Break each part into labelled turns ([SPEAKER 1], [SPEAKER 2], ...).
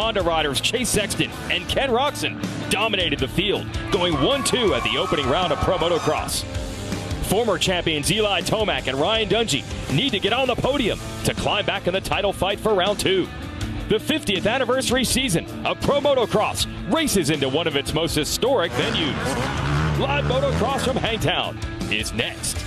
[SPEAKER 1] Honda riders Chase Sexton and Ken Roczen dominated the field, going 1-2 at the opening round of Pro Motocross. Former champions Eli Tomac and Ryan Dungey need to get on the podium to climb back in the title fight for round 2. The 50th anniversary season of Pro Motocross races into one of its most historic venues. Live motocross from Hangtown is next.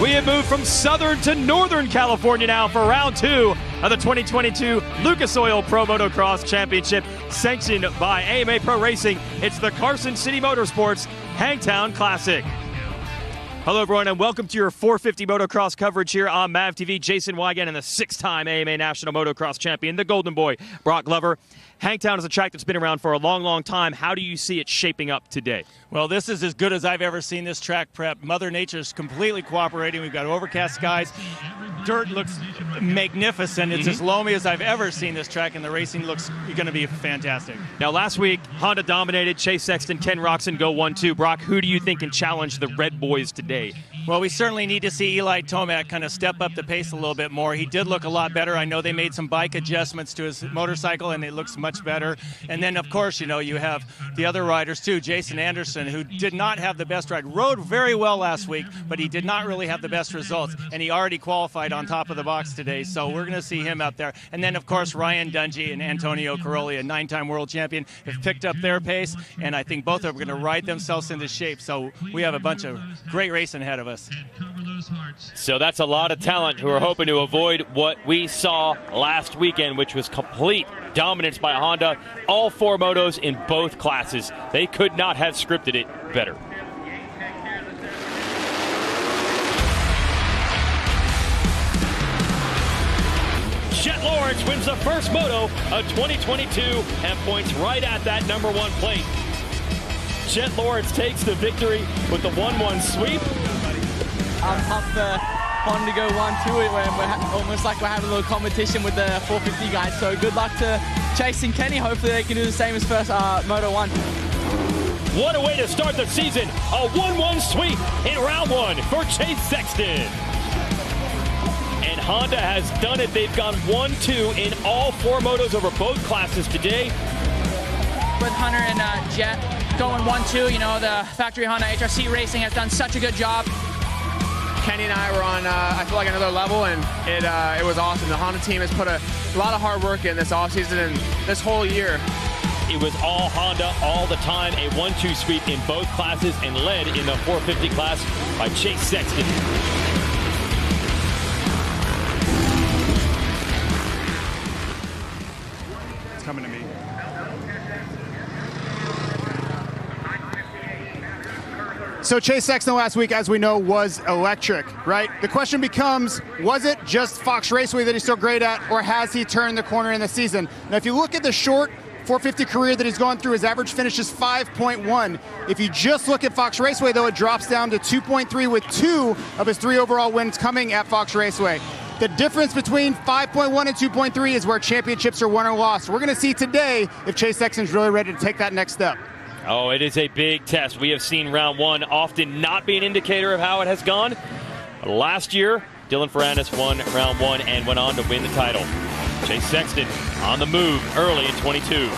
[SPEAKER 2] We have moved from Southern to Northern California now for round 2 of the 2022 Lucas Oil Pro Motocross Championship, sanctioned by MRPRO Racing. It's the Carson City Motorsports Hangtown Classic. Hello, everyone, and welcome to your 450 motocross coverage here on MAV TV. Jason Wygant and the 6-time AMA National Motocross Champion, the Golden Boy, Brock Glover. Hangtown is a track that's been around for a long, long time. How do you see it shaping up today?
[SPEAKER 3] Well, this is as good as I've ever seen this track prep. Mother Nature is completely cooperating. We've got overcast skies. Dirt looks magnificent. It's as loamy as I've ever seen this track, and the racing looks going to be fantastic.
[SPEAKER 2] Now, last week, Honda dominated. Chase Sexton, Ken Roczen go 1-2. Brock, who do you think can challenge the Red Boys today?
[SPEAKER 3] Well, we certainly need to see Eli Tomac kind of step up the pace a little bit more. He did look a lot better. I know they made some bike adjustments to his motorcycle, and it looks much better. And then, of course, you know, you have the other riders, too. Jason Anderson, who did not have the best ride. Rode very well last week, but he did not really have the best results. And he already qualified on top of the box today, so we're going to see him out there. And then, of course, Ryan Dungey and Antonio Caroli, a 9-time world champion, have picked up their pace, and I think both of them are going to ride themselves into shape. So we have a bunch of great racing ahead of us.
[SPEAKER 1] So that's a lot of talent who are hoping to avoid what we saw last weekend, which was complete dominance by Honda. All 4 motos in both classes. They could not have scripted it better. Chet Lawrence wins the first moto of 2022 and points right at that #1 plate. Chet Lawrence takes the victory with the 1-1 sweep.
[SPEAKER 4] I'm up for Honda to go 1-2. We're almost like we're having a little competition with the 450 guys. So good luck to Chase and Kenny. Hopefully they can do the same as first Moto 1.
[SPEAKER 1] What a way to start the season. A 1-1 sweep in round 1 for Chase Sexton. And Honda has done it. They've gone 1-2 in all 4 motos over both classes today.
[SPEAKER 5] With Hunter and Jet going 1-2, you know, the factory Honda HRC Racing has done such a good job.
[SPEAKER 6] Kenny and I were on, I feel like, another level, and it was awesome. The Honda team has put a lot of hard work in this offseason and this whole year.
[SPEAKER 1] It was all Honda all the time, a 1-2 sweep in both classes, and led in the 450 class by Chase Sexton.
[SPEAKER 3] It's coming to me.
[SPEAKER 7] So Chase Sexton last week, as we know, was electric, right? The question becomes, was it just Fox Raceway that he's so great at, or has he turned the corner in the season? Now, if you look at the short 450 career that he's gone through, his average finish is 5.1. If you just look at Fox Raceway, though, it drops down to 2.3 with 2 of his 3 overall wins coming at Fox Raceway. The difference between 5.1 and 2.3 is where championships are won or lost. We're going to see today if Chase Sexton's really ready to take that next step.
[SPEAKER 1] Oh, it is a big test. We have seen round 1 often not be an indicator of how it has gone. Last year, Dylan Ferrandis won round 1 and went on to win the title. Chase Sexton on the move early in 22.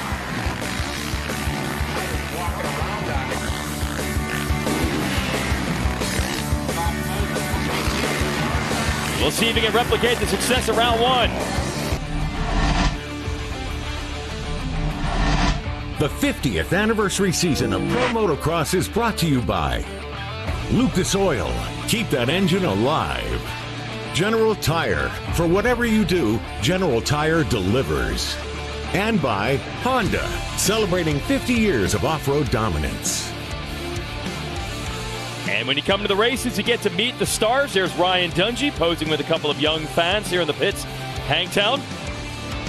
[SPEAKER 1] We'll see if he can replicate the success of round 1.
[SPEAKER 8] The 50th anniversary season of Pro Motocross is brought to you by Lucas Oil. Keep that engine alive. General Tire. For whatever you do, General Tire delivers. And by Honda, celebrating 50 years of off-road dominance.
[SPEAKER 1] And when you come to the races, you get to meet the stars. There's Ryan Dungey posing with a couple of young fans here in the pits. Hangtown.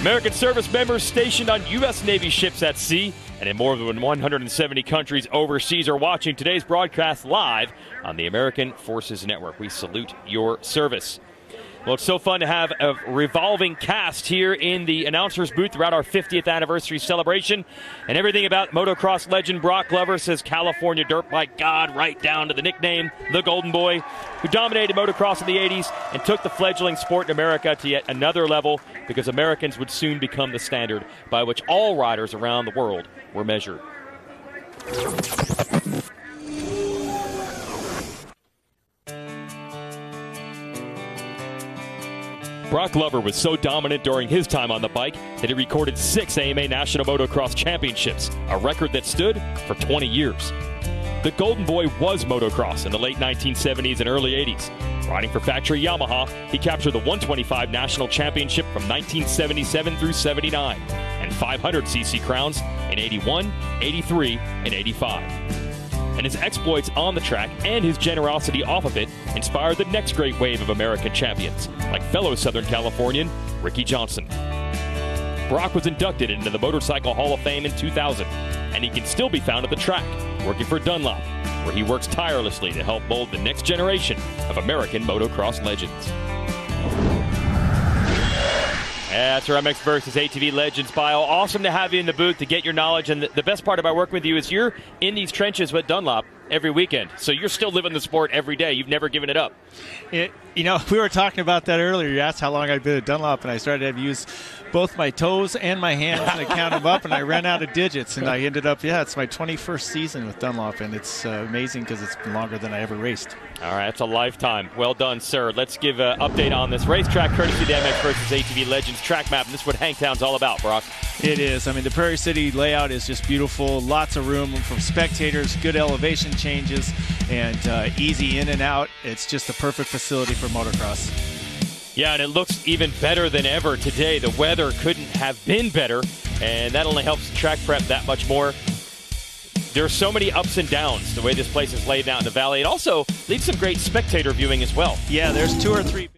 [SPEAKER 1] American service members stationed on U.S. Navy ships at sea and in more than 170 countries overseas are watching today's broadcast live on the American Forces Network. We salute your service. Well, it's so fun to have a revolving cast here in the announcer's booth throughout our 50th anniversary celebration. And everything about motocross legend Brock Glover says California dirt bike god, right down to the nickname, the Golden Boy, who dominated motocross in the 80s and took the fledgling sport in America to yet another level, because Americans would soon become the standard by which all riders around the world were measured. Brock Glover was so dominant during his time on the bike that he recorded 6 AMA National Motocross Championships, a record that stood for 20 years. The Golden Boy was motocross in the late 1970s and early 80s. Riding for factory Yamaha, he captured the 125 National Championship from 1977 through 79 and 500cc crowns in 81, 83, and 85. And his exploits on the track and his generosity off of it inspired the next great wave of American champions, like fellow Southern Californian Ricky Johnson. Brock was inducted into the Motorcycle Hall of Fame in 2000, and he can still be found at the track, working for Dunlop, where he works tirelessly to help mold the next generation of American motocross legends. That's our MX versus ATV Legends bio. Awesome to have you in the booth to get your knowledge. And the best part about working with you is you're in these trenches with Dunlop every weekend. So you're still living the sport every day. You've never given it up.
[SPEAKER 3] You know, we were talking about that earlier. You asked how long I've been at Dunlop, and I started to use both my toes and my hands and I count them up, and I ran out of digits. And I ended up, it's my 21st season with Dunlop, and it's amazing because it's been longer than I ever raced.
[SPEAKER 1] All right, that's a lifetime. Well done, sir. Let's give an update on this racetrack, courtesy of the MX versus ATV Legends track map. And this is what Hangtown's all about, Brock.
[SPEAKER 3] It is. I mean, the Prairie City layout is just beautiful. Lots of room for spectators, good elevation changes, and easy in and out. It's just the perfect facility for motocross.
[SPEAKER 1] Yeah, and it looks even better than ever today. The weather couldn't have been better, and that only helps the track prep that much more. There's so many ups and downs, the way this place is laid out in the valley. It also leaves some great spectator viewing as well.
[SPEAKER 3] Yeah, there's 2 or 3...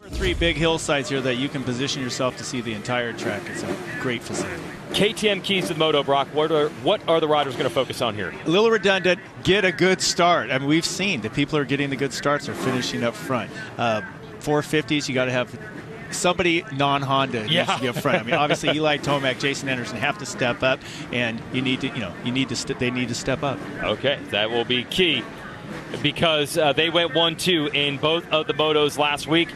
[SPEAKER 3] three big hillsides here that you can position yourself to see the entire track. It's a great facility.
[SPEAKER 1] KTM keys to the Moto, Brock. What are the riders going to focus on here?
[SPEAKER 3] A little redundant. Get a good start. I mean, we've seen the people who are getting the good starts are finishing up front. 450s, you got to have somebody non-Honda needs to be up front. I mean, obviously Eli Tomac, Jason Anderson have to step up, and they need to step up.
[SPEAKER 1] Okay, that will be key, because they went 1-2 in both of the motos last week.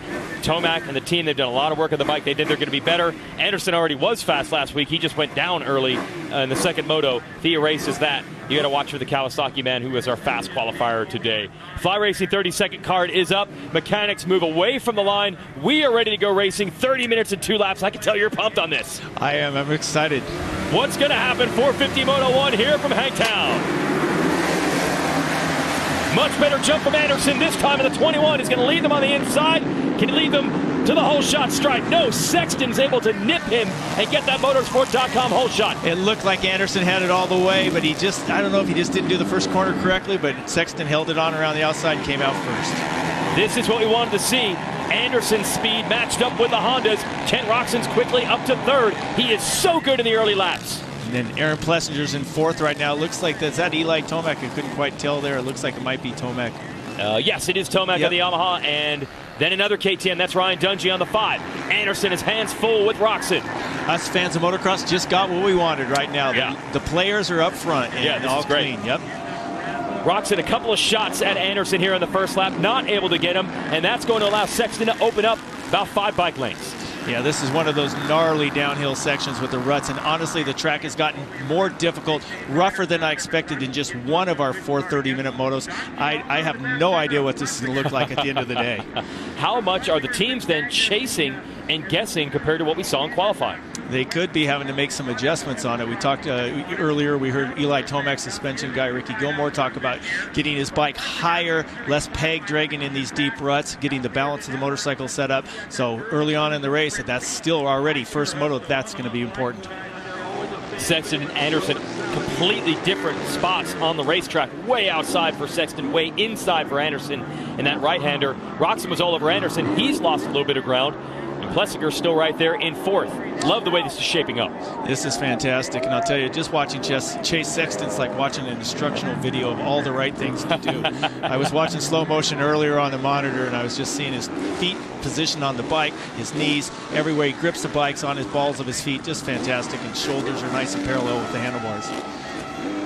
[SPEAKER 1] Tomac and the team, they've done a lot of work on the bike. They did they're going to be better. Anderson already was fast last week. He just went down early in the second moto. Thea races that. You got to watch for the Kawasaki man, who is our fast qualifier today. Fly Racing 30-second card is up. Mechanics move away from the line. We are ready to go racing. 30 minutes and 2 laps. I can tell you're pumped on this.
[SPEAKER 3] I am. I'm excited.
[SPEAKER 1] What's going to happen? 450 Moto 1 here from Hangtown. Much better jump from Anderson this time in the 21. He's going to lead them on the inside. Can he lead them to the hole shot stripe? No, Sexton's able to nip him and get that motorsport.com hole shot.
[SPEAKER 3] It looked like Anderson had it all the way, but I don't know if he just didn't do the first corner correctly, but Sexton held it on around the outside and came out first.
[SPEAKER 1] This is what we wanted to see. Anderson's speed matched up with the Hondas. Ken Roxon's quickly up to third. He is so good in the early laps.
[SPEAKER 3] And then Aaron Plessinger's in fourth right now. It looks like that's that Eli Tomac. I couldn't quite tell there. It looks like it might be Tomac.
[SPEAKER 1] Yes, it is Tomac on the Yamaha, and then another KTM. That's Ryan Dungey on the 5. Anderson is hands full with Roxon.
[SPEAKER 3] Us fans of motocross just got what we wanted right now.
[SPEAKER 1] Yeah.
[SPEAKER 3] The players are up front and
[SPEAKER 1] this
[SPEAKER 3] all
[SPEAKER 1] is great.
[SPEAKER 3] clean. Yep.
[SPEAKER 1] Roxon, a couple of shots at Anderson here in the first lap, not able to get him, and that's going to allow Sexton to open up about 5 bike lengths.
[SPEAKER 3] Yeah, this is one of those gnarly downhill sections with the ruts, and honestly, the track has gotten more difficult, rougher than I expected in just one of our 4 30-minute motos. I have no idea what this is going to look like at the end of the day.
[SPEAKER 1] How much are the teams then chasing and guessing compared to what we saw in qualifying?
[SPEAKER 3] They could be having to make some adjustments on it. We talked earlier, we heard Eli Tomac, suspension guy, Ricky Gilmore, talk about getting his bike higher, less peg dragging in these deep ruts, getting the balance of the motorcycle set up. So early on in the race, that's still already first moto, that's going to be important.
[SPEAKER 1] Sexton and Anderson, completely different spots on the racetrack. Way outside for Sexton, way inside for Anderson. And that right-hander, Roxon was all over Anderson. He's lost a little bit of ground. And Plessinger still right there in 4th. Love the way this is shaping up.
[SPEAKER 9] This is fantastic, and I'll tell you, just watching Chase Sexton's like watching an instructional video of all the right things to do. I was watching slow motion earlier on the monitor, and I was just seeing his feet positioned on the bike, his knees, everywhere he grips the bikes on his balls of his feet, just fantastic, and shoulders are nice and parallel with the handlebars.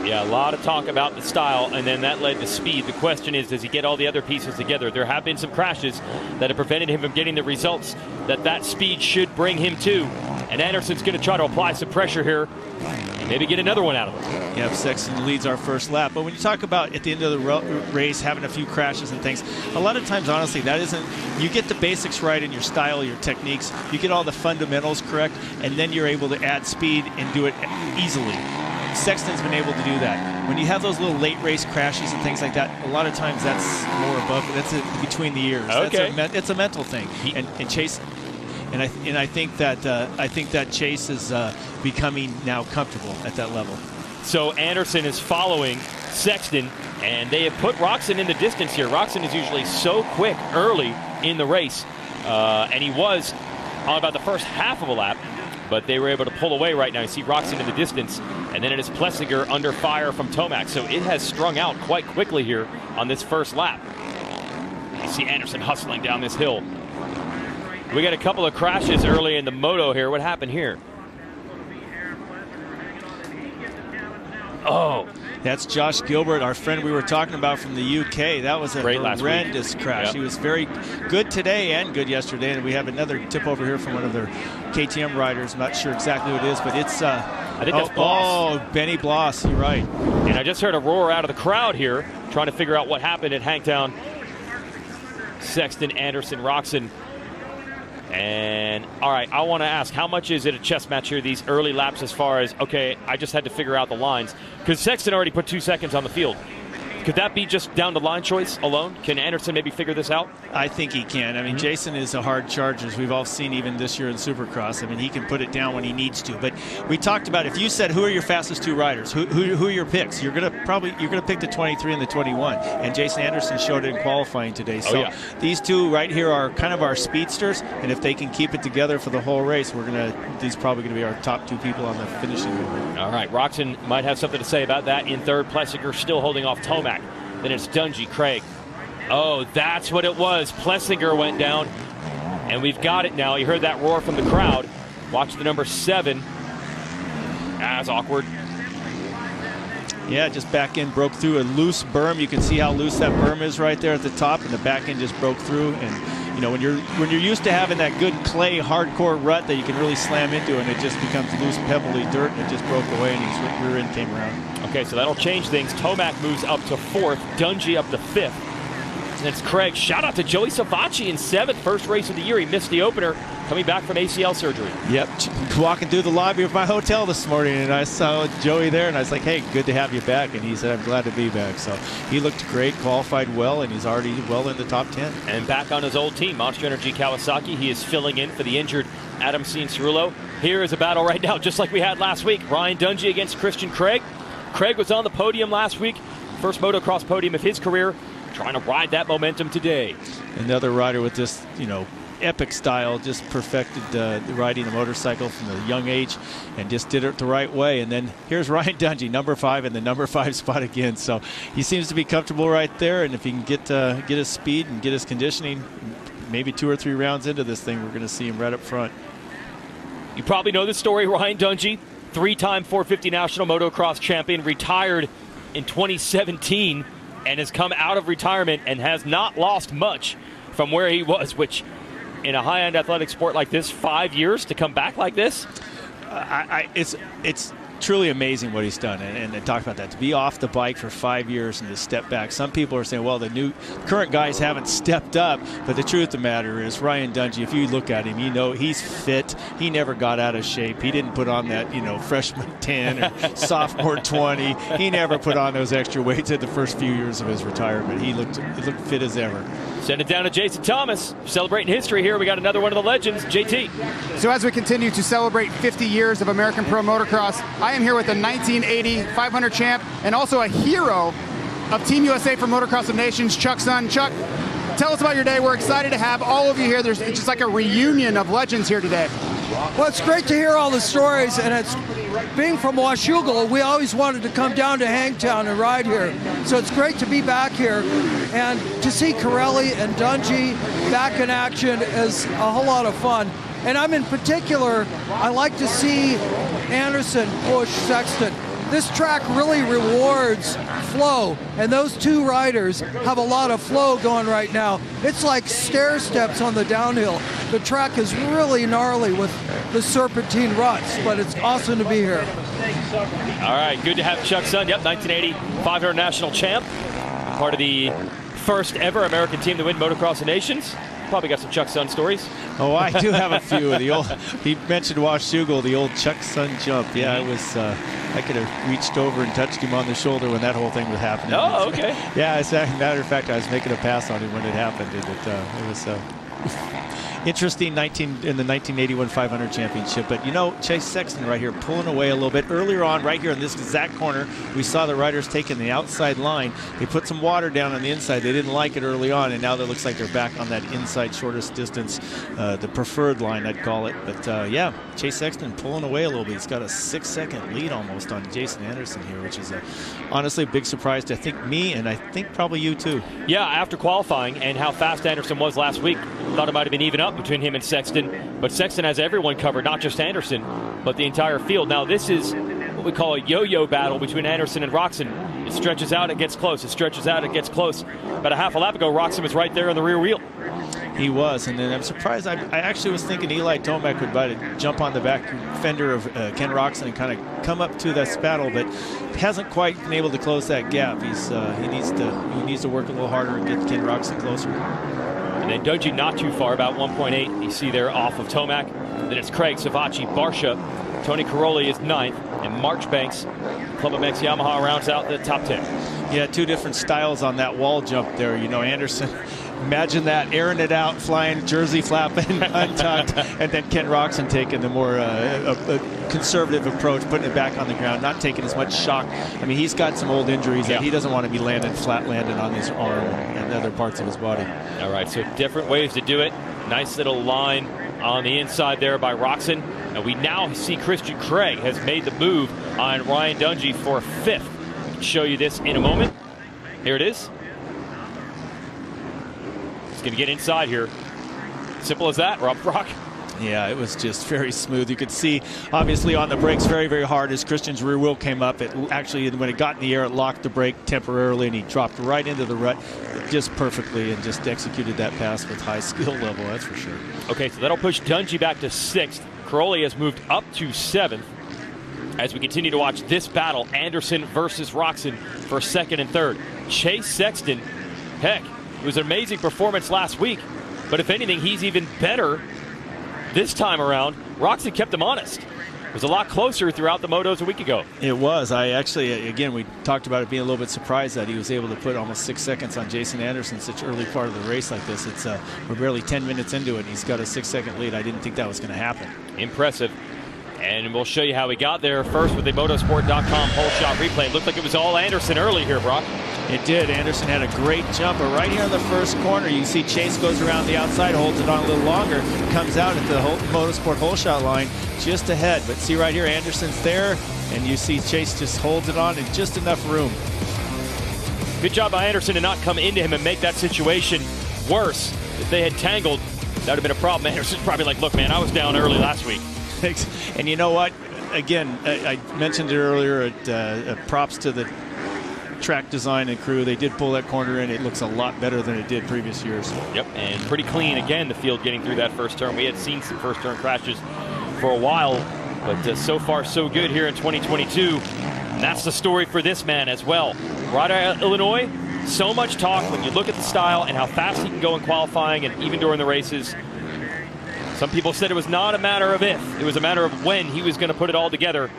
[SPEAKER 1] Yeah, a lot of talk about the style, and then that led to speed. The question is, does he get all the other pieces together? There have been some crashes that have prevented him from getting the results that speed should bring him to. And Anderson's going to try to apply some pressure here and maybe get another one out of him.
[SPEAKER 9] Yeah, Sexton leads our first lap. But when you talk about at the end of the race having a few crashes and things, a lot of times, honestly, that isn't, you get the basics right in your style, your techniques, you get all the fundamentals correct, and then you're able to add speed and do it easily. Sexton's been able to do that. When you have those little late race crashes and things like that, a lot of times that's more above, that's between the ears.
[SPEAKER 1] Okay.
[SPEAKER 9] It's a mental thing. And Chase, and I think that Chase is becoming now comfortable at that level.
[SPEAKER 1] So Anderson is following Sexton, and they have put Roczen in the distance here. Roczen is usually so quick early in the race, and he was on about the first half of a lap, but they were able to pull away right now. You see Roczen in the distance, and then it is Plessinger under fire from Tomac. So it has strung out quite quickly here on this first lap. You see Anderson hustling down this hill. We got a couple of crashes early in the Moto here. What happened here? Oh,
[SPEAKER 9] that's Josh Gilbert, our friend we were talking about from the UK. That was a horrendous crash.
[SPEAKER 1] Yep.
[SPEAKER 9] He was very good today and good yesterday. And we have another tip over here from one of their KTM riders. I'm not sure exactly what it is, but it's
[SPEAKER 1] I think that's Bloss.
[SPEAKER 9] Oh, Benny Bloss, you're right.
[SPEAKER 1] And I just heard a roar out of the crowd here, trying to figure out what happened at Hangtown. Sexton, Anderson, Roczen. And all right, I want to ask, how much is it a chess match here, these early laps, as far as, okay, I just had to figure out the lines? Because Sexton already put 2 seconds on the field. Could that be just down to line choice alone? Can Anderson maybe figure this out?
[SPEAKER 9] I think he can. I mean, Jason is a hard charger, as we've all seen even this year in Supercross. I mean, he can put it down when he needs to. But we talked about, if you said who are your fastest 2 riders, who are your picks? You're gonna pick the 23 and the 21. And Jason Anderson showed it in qualifying today. So these 2 right here are kind of our speedsters, and if they can keep it together for the whole race, these probably gonna be our top 2 people on the finishing line.
[SPEAKER 1] All right, Roczen might have something to say about that. In third, Plessinger still holding off Tomac. Then it's Dungey, Craig. Oh, that's what it was. Plessinger went down, and we've got it now. You heard that roar from the crowd. Watch the number 7. That's awkward.
[SPEAKER 9] Yeah, just back end broke through a loose berm. You can see how loose that berm is right there at the top, and the back end just broke through. And you know, when you're used to having that good clay hardcore rut that you can really slam into, and it just becomes loose pebbly dirt, and it just broke away, and his rear end came around.
[SPEAKER 1] Okay, so that'll change things. Tomac moves up to 4th, Dungey up to 5th. And it's Craig. Shout out to Joey Savacci in 7th, first race of the year. He missed the opener, coming back from ACL surgery.
[SPEAKER 9] Yep, walking through the lobby of my hotel this morning, and I saw Joey there, and I was like, hey, good to have you back. And he said, I'm glad to be back. So he looked great, qualified well, and he's already well in the top 10.
[SPEAKER 1] And back on his old team, Monster Energy Kawasaki. He is filling in for the injured Adam Cianciarulo. Here is a battle right now, just like we had last week. Ryan Dungey against Christian Craig. Craig was on the podium last week, first motocross podium of his career, trying to ride that momentum today.
[SPEAKER 9] Another rider with this, epic style, just perfected riding a motorcycle from a young age and just did it the right way. And then here's Ryan Dungey, number 5 in the number 5 spot again. So he seems to be comfortable right there, and if he can get his speed and get his conditioning, maybe 2 or 3 rounds into this thing, we're going to see him right up front.
[SPEAKER 1] You probably know the story, Ryan Dungey. 3-time 450 national motocross champion, retired in 2017 and has come out of retirement and has not lost much from where he was, which in a high-end athletic sport like this, 5 years to come back like this?
[SPEAKER 9] It's truly amazing what he's done, and talk about that, to be off the bike for 5 years and to step back. Some people are saying, well, the current guys haven't stepped up, but the truth of the matter is Ryan Dungey, if you look at him, he's fit. He never got out of shape. He didn't put on that freshman 10 or sophomore 20. He never put on those extra weights at the first few years of his retirement. He looked fit as ever.
[SPEAKER 1] Send it down to Jason Thomas. Celebrating history here. We got another one of the legends, JT.
[SPEAKER 7] So as we continue to celebrate 50 years of American Pro Motocross, I am here with the 1980 500 champ and also a hero of Team USA for Motocross of Nations, Chuck Sun. Chuck, tell us about your day. We're excited to have all of you here. It's just like a reunion of legends here today.
[SPEAKER 10] Well, it's great to hear all the stories, and it's being from Washougal, we always wanted to come down to Hangtown and ride here. So it's great to be back here, and to see Corelli and Dungey back in action is a whole lot of fun. And I'm in particular, I like to see Anderson push Sexton. This track really rewards flow, and those two riders have a lot of flow going right now. It's like stair steps on the downhill. The track is really gnarly with the serpentine ruts, but it's awesome to be here.
[SPEAKER 1] All right, good to have Chuck Sun. Yep, 1980 500 national champ, part of the first ever American team to win Motocross of Nations. Probably got some Chuck Sun stories.
[SPEAKER 9] Oh, I do have a few. The old, he mentioned Washougal, the old Chuck Sun jump. Yeah, it was. I could have reached over and touched him on the shoulder when that whole thing was happening.
[SPEAKER 1] Oh, okay.
[SPEAKER 9] Yeah, as a matter of fact, I was making a pass on him when it happened. It was interesting in the 1981 500 championship. But you know, Chase Sexton right here pulling away a little bit earlier on, right here in this exact corner. We saw the riders taking the outside line. They put some water down on the inside. They didn't like it early on, and now it looks like they're back on that inside shortest distance, the preferred line, I'd call it. But yeah, Chase Sexton pulling away a little bit. He's got a 6-second lead almost on Jason Anderson here, which is honestly a big surprise to me, and I think probably you too.
[SPEAKER 1] Yeah, after qualifying and how fast Anderson was last week, thought it might have been even up between him and Sexton, but Sexton has everyone covered, not just Anderson, but the entire field. Now this is what we call a yo-yo battle between Anderson and Roczen. It stretches out, it gets close. It stretches out, it gets close. About a half a lap ago, Roczen was right there in the rear wheel.
[SPEAKER 9] He was, and then I'm surprised. I actually was thinking Eli Tomac would about to jump on the back fender of Ken Roczen and kind of come up to this battle, but hasn't quite been able to close that gap. He needs to work a little harder and get Ken Roczen closer.
[SPEAKER 1] And then Dungey not too far, about 1.8. You see there off of Tomac. Then it's Craig, Savacci, Barsha. Tony Caroli is 9th, and Marchbanks, Club MX Yamaha, rounds out the top 10.
[SPEAKER 9] Yeah, two different styles on that wall jump there. You know, Anderson, imagine that, airing it out, flying, jersey flapping, untucked, and then Ken Roczen taking the more conservative approach, putting it back on the ground, not taking as much shock. I mean, he's got some old injuries that he doesn't want to be flat landing on his arm and other parts of his body.
[SPEAKER 1] All right, so different ways to do it. Nice little line on the inside there by Roczen. And we now see Christian Craig has made the move on Ryan Dungey for 5th. I'll show you this in a moment. Here it is. He's going to get inside here. Simple as that, Rob Brock.
[SPEAKER 9] Yeah, it was just very smooth. You could see, obviously, on the brakes very, very hard as Christian's rear wheel came up. It actually, when it got in the air, it locked the brake temporarily, and he dropped right into the rut just perfectly and just executed that pass with high skill level, that's for sure.
[SPEAKER 1] Okay, so that'll push Dungey back to 6th. Caroli has moved up to 7th. As we continue to watch this battle, Anderson versus Roczen for 2nd and 3rd. Chase Sexton, heck, it was an amazing performance last week, but if anything, he's even better this time around. Roczen kept him honest. It was a lot closer throughout the motos a week ago.
[SPEAKER 9] It was. I actually, again, we talked about it being a little bit surprised that he was able to put almost 6 seconds on Jason Anderson such early part of the race like this. It's we're barely 10 minutes into it, and he's got a 6-second lead. I didn't think that was going to happen.
[SPEAKER 1] Impressive. And we'll show you how we got there first with the motosport.com pole shot replay. It looked like it was all Anderson early here, Brock.
[SPEAKER 9] It did. Anderson had a great jump, but right here in the first corner, you see Chase goes around the outside, holds it on a little longer, comes out at the motosport hole shot line just ahead. But see right here, Anderson's there, and you see Chase just holds it on in just enough room.
[SPEAKER 1] Good job by Anderson to not come into him and make that situation worse. If they had tangled, that would have been a problem. Anderson's probably like, look, man, I was down early last week.
[SPEAKER 9] And you know what? Again, I mentioned it earlier, props to the track design and crew. They did pull that corner in. It looks a lot better than it did previous years.
[SPEAKER 1] Yep, and pretty clean again, the field getting through that first turn. We had seen some first turn crashes for a while, but so far so good here in 2022. And that's the story for this man as well. Right out of Illinois, so much talk when you look at the style and how fast he can go in qualifying and even during the races. Some people said it was not a matter of if, it was a matter of when he was going to put it all together.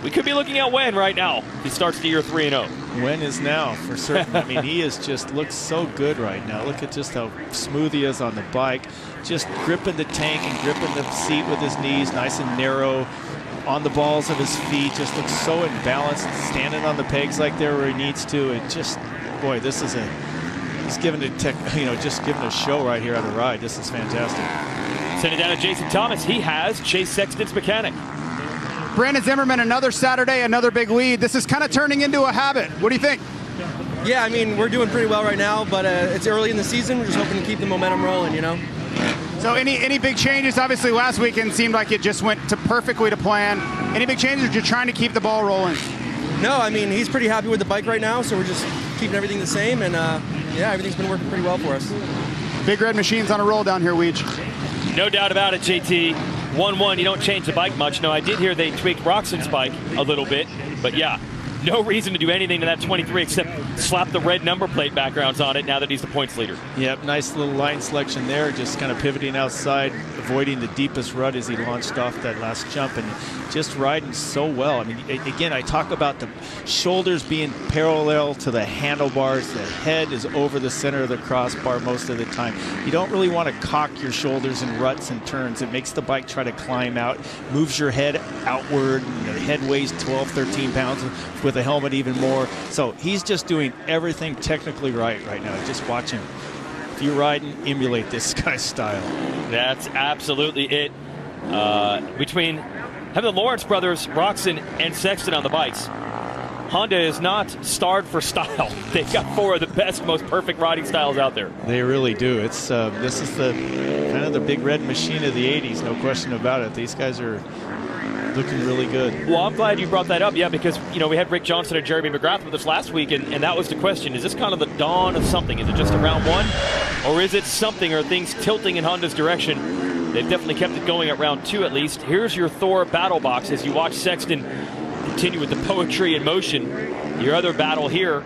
[SPEAKER 1] We could be looking at when right now. He starts the year 3-0.
[SPEAKER 9] When is now, for certain. I mean, he is just looks so good right now. Look at just how smooth he is on the bike. Just gripping the tank and gripping the seat with his knees, nice and narrow, on the balls of his feet. Just looks so in balance, standing on the pegs like there where he needs to. It just, boy, this is he's giving it just giving a show right here on the ride. This is fantastic.
[SPEAKER 1] Send it down to Jason Thomas. He has Chase Sexton's mechanic.
[SPEAKER 7] Brandon Zimmerman, another Saturday, another big lead. This is kind of turning into a habit. What do you think?
[SPEAKER 11] Yeah, I mean, we're doing pretty well right now, but it's early in the season. We're just hoping to keep the momentum rolling, you know?
[SPEAKER 7] So any big changes? Obviously, last weekend seemed like it just went perfectly to plan. Any big changes, or just trying to keep the ball rolling?
[SPEAKER 11] No, I mean, he's pretty happy with the bike right now, so we're just keeping everything the same, and yeah, everything's been working pretty well for us.
[SPEAKER 7] Big Red Machine's on a roll down here, Weege.
[SPEAKER 1] No doubt about it, JT. 1-1, you don't change the bike much. No, I did hear they tweaked Roxon's bike a little bit, but yeah, no reason to do anything to that 23 except slap the red number plate backgrounds on it now that he's the points leader.
[SPEAKER 9] Yep, nice little line selection there, just kind of pivoting outside, avoiding the deepest rut as he launched off that last jump, and just riding so well. I mean, again, I talk about the shoulders being parallel to the handlebars. The head is over the center of the crossbar most of the time. You don't really want to cock your shoulders in ruts and turns. It makes the bike try to climb out, moves your head outward. The head weighs 12, 13 pounds with a helmet even more. So he's just doing everything technically right now. Just watch him. If you're riding, emulate this guy's style.
[SPEAKER 1] That's absolutely it. Between having the Lawrence brothers, Roxon, and Sexton on the bikes, Honda is not starved for style. They've got 4 of the best, most perfect riding styles out there.
[SPEAKER 9] They really do. It's this is the kind of the big red machine of the 80s, no question about it. These guys are looking really good.
[SPEAKER 1] Well, I'm glad you brought that up, yeah, because, we had Rick Johnson and Jeremy McGrath with us last week, and that was the question. Is this kind of the dawn of something? Is it just a round 1? Or is it something? Are things tilting in Honda's direction? They've definitely kept it going at round 2 at least. Here's your Thor battle box as you watch Sexton continue with the poetry in motion. Your other battle here.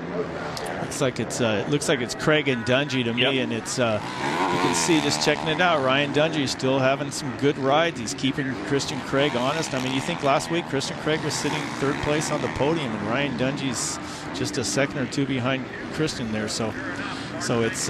[SPEAKER 9] It looks like it's Craig and Dungey to me, and it's you can see, just checking it out, Ryan Dungey still having some good rides. He's keeping Christian Craig honest. I mean, you think last week Christian Craig was sitting 3rd place on the podium, and Ryan Dungey's just a second or 2 behind Christian there. So it's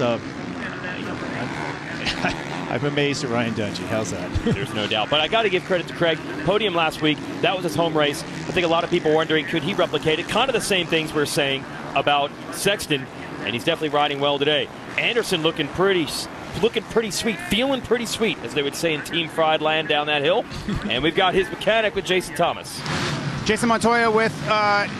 [SPEAKER 9] I'm amazed at Ryan Dungey. How's that?
[SPEAKER 1] There's no doubt. But I got to give credit to Craig. Podium last week, that was his home race. I think a lot of people wondering, could he replicate it? Kind of the same things we're saying about Sexton, and he's definitely riding well today. Anderson looking pretty sweet, feeling pretty sweet, as they would say in Team Fried land down that hill. And we've got his mechanic with Jason Thomas.
[SPEAKER 7] Jason Montoya with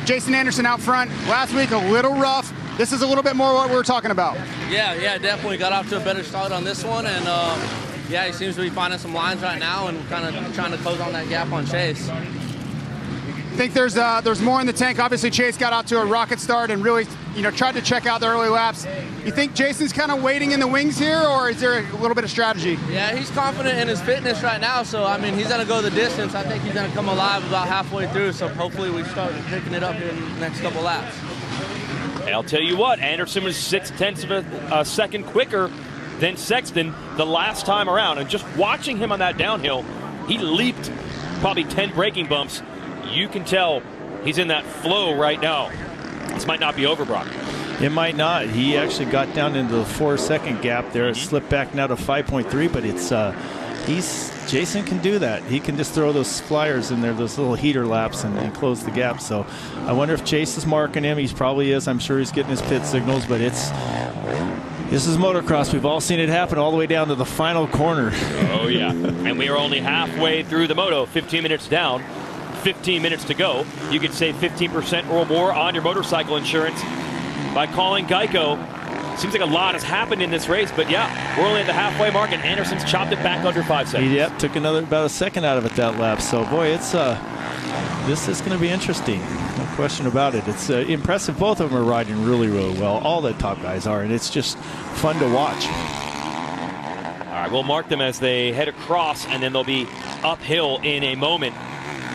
[SPEAKER 7] Jason Anderson out front. Last week, a little rough. This is a little bit more what we were talking about.
[SPEAKER 12] Yeah, definitely got off to a better start on this one, and yeah, he seems to be finding some lines right now and kind of trying to close on that gap on Chase.
[SPEAKER 7] I think there's more in the tank. Obviously, Chase got out to a rocket start and really, tried to check out the early laps. You think Jason's kind of waiting in the wings here, or is there a little bit of strategy?
[SPEAKER 12] Yeah, he's confident in his fitness right now, so, I mean, he's going to go the distance. I think he's going to come alive about halfway through, so hopefully we start picking it up here in the next couple laps.
[SPEAKER 1] And I'll tell you what, Anderson was 0.6 of a second quicker than Sexton the last time around. And just watching him on that downhill, he leaped probably 10 braking bumps. You can tell he's in that flow right now. This might not be over, Brock.
[SPEAKER 9] It might not. He actually got down into the 4-second gap there. It slipped back now to 5.3, but it's Jason can do that. He can just throw those flyers in there, those little heater laps, and close the gap. So I wonder if Chase is marking him. He probably is. I'm sure he's getting his pit signals, but this is motocross. We've all seen it happen all the way down to the final corner.
[SPEAKER 1] Oh, yeah. And we are only halfway through the moto, 15 minutes down. 15 minutes to go. You could save 15% or more on your motorcycle insurance by calling Geico. Seems like a lot has happened in this race, but yeah, we're only at the halfway mark, and Anderson's chopped it back under 5 seconds.
[SPEAKER 9] Yep, took about a second out of it that lap. So, boy, it's this is going to be interesting. No question about it. It's impressive. Both of them are riding really, really well. All the top guys are, and it's just fun to watch.
[SPEAKER 1] All right, we'll mark them as they head across, and then they'll be uphill in a moment.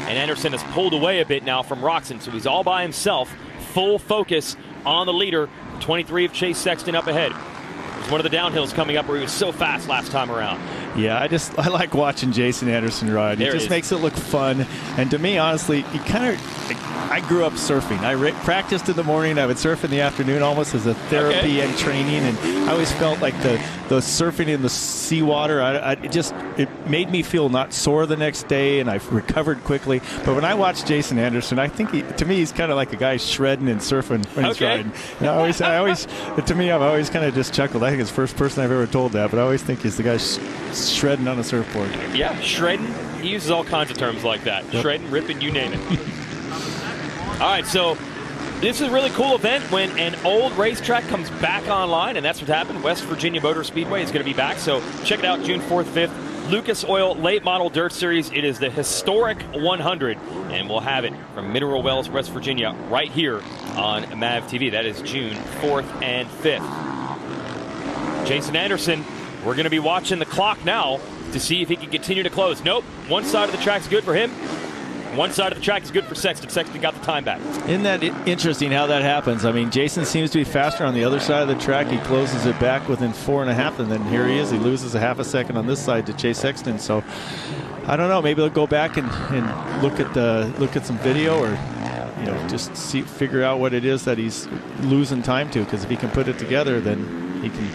[SPEAKER 1] And Anderson has pulled away a bit now from Roxon, so he's all by himself. Full focus on the leader. 23 of Chase Sexton up ahead. There's one of the downhills coming up where he was so fast last time around.
[SPEAKER 9] Yeah, I like watching Jason Anderson ride. He just makes it look fun. And to me, honestly, I grew up surfing. I practiced in the morning. I would surf in the afternoon almost as a therapy and training. And I always felt like the surfing in the seawater, it made me feel not sore the next day, and I recovered quickly. But when I watch Jason Anderson, I think to me, he's kind of like a guy shredding and surfing when he's riding. And I always, to me, I've always kind of just chuckled. I think it's the first person I've ever told that, but I always think he's the guy shredding on a surfboard.
[SPEAKER 1] Yeah, shredding. He uses all kinds of terms like that. Yep. Shredding, ripping, you name it. All right, so this is a really cool event when an old racetrack comes back online, and that's what happened. West Virginia Motor Speedway is going to be back, so check it out June 4th, 5th. Lucas Oil Late Model Dirt Series. It is the historic 100, and we'll have it from Mineral Wells, West Virginia, right here on MAV TV. That is June 4th and 5th. Jason Anderson, we're going to be watching the clock now to see if he can continue to close. Nope, one side of the track's good for him. One side of the track is good for Sexton. Sexton got the time back.
[SPEAKER 9] Isn't that interesting how that happens? I mean, Jason seems to be faster on the other side of the track. He closes it back within 4.5, and then here he is. He loses a half a second on this side to Chase Sexton. So I don't know. Maybe they'll go back and look at some video, or just figure out what it is that he's losing time to. Because if he can put it together, then he can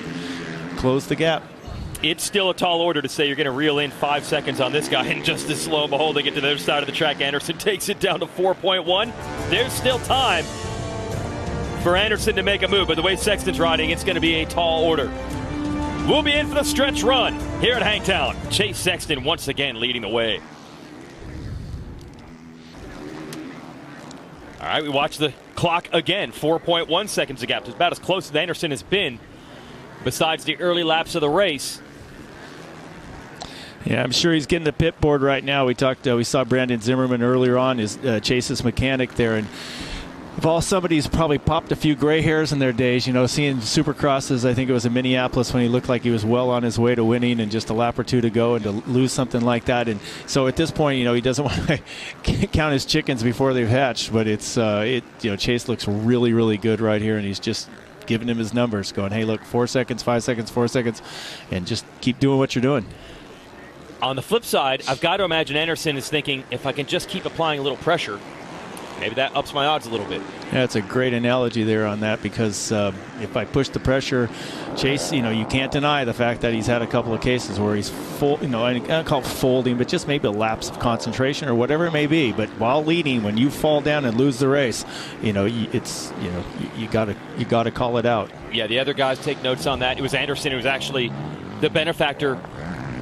[SPEAKER 9] close the gap.
[SPEAKER 1] It's still a tall order to say you're going to reel in 5 seconds on this guy, and just as slow and behold, they get to the other side of the track. Anderson takes it down to 4.1. There's still time for Anderson to make a move, but the way Sexton's riding, it's going to be a tall order. We'll be in for the stretch run here at Hangtown. Chase Sexton once again leading the way. All right, we watch the clock again. 4.1 seconds of gap. It's about as close as Anderson has been besides the early laps of the race.
[SPEAKER 9] Yeah, I'm sure he's getting the pit board right now. We saw Brandon Zimmerman earlier on, Chase's mechanic there, and somebody's probably popped a few gray hairs in their days, seeing Supercrosses. I think it was in Minneapolis when he looked like he was well on his way to winning and just a lap or two to go, and to lose something like that. And so at this point, he doesn't want to count his chickens before they've hatched, but Chase looks really, really good right here, and he's just giving him his numbers, going, hey, look, 4 seconds, 5 seconds, 4 seconds, and just keep doing what you're doing.
[SPEAKER 1] On the flip side, I've got to imagine Anderson is thinking, if I can just keep applying a little pressure, maybe that ups my odds a little bit.
[SPEAKER 9] Yeah, it's a great analogy there on that, because if I push the pressure, Chase, you can't deny the fact that he's had a couple of cases where he's I don't call it folding, but just maybe a lapse of concentration or whatever it may be. But while leading, when you fall down and lose the race, you gotta call it out.
[SPEAKER 1] Yeah, the other guys take notes on that. It was Anderson who was actually the benefactor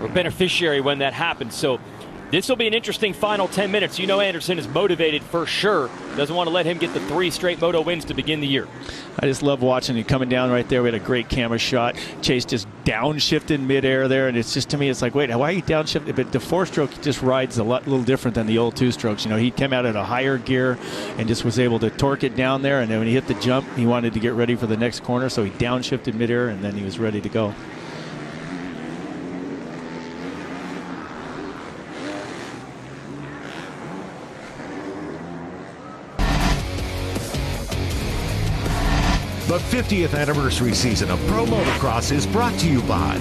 [SPEAKER 1] or beneficiary when that happened. So this will be an interesting final 10 minutes. Anderson is motivated for sure. Doesn't want to let him get the 3 straight Moto wins to begin the year.
[SPEAKER 9] I just love watching him coming down right there. We had a great camera shot. Chase just downshifted midair there, and it's just, to me, it's like, wait, why are you downshifting? But the 4-stroke just rides a little different than the old 2-strokes. He came out at a higher gear and just was able to torque it down there, and then when he hit the jump, he wanted to get ready for the next corner, so he downshifted midair, and then he was ready to go.
[SPEAKER 8] The 50th anniversary season of Pro Motocross is brought to you by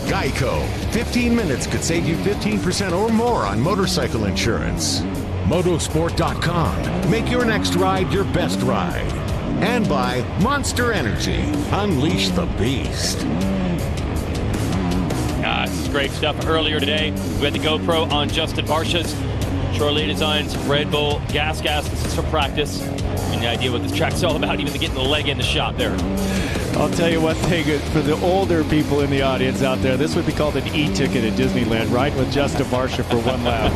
[SPEAKER 8] Geico. 15 minutes could save you 15% or more on motorcycle insurance. Motosport.com. Make your next ride your best ride. And by Monster Energy. Unleash the beast.
[SPEAKER 1] This is great stuff. Earlier today, we had the GoPro on Justin Barsha's Charlie Designs Red Bull gas. This is for practice. The idea what this track's all about, even getting the leg in the shot there.
[SPEAKER 9] I'll tell you one thing, for the older people in the audience out there, this would be called an e-ticket at Disneyland, riding with Justin Barsha for one lap.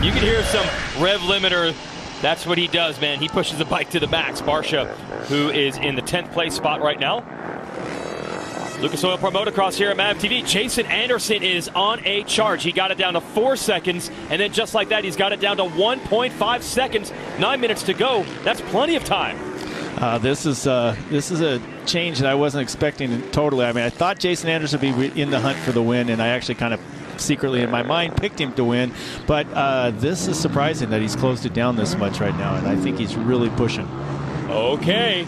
[SPEAKER 1] You can hear some rev limiter. That's what he does, man. He pushes the bike to the max. Barsha, who is in the 10th place spot right now. Lucas Oil Pro Motocross here at MAV TV. Jason Anderson is on a charge. He got it down to 4 seconds, and then just like that, he's got it down to 1.5 seconds. 9 minutes to go. That's plenty of time.
[SPEAKER 9] This is a change that I wasn't expecting totally. I mean, I thought Jason Anderson would be in the hunt for the win, and I actually kind of secretly in my mind picked him to win. But this is surprising that he's closed it down this much right now, and I think he's really pushing.
[SPEAKER 1] Okay.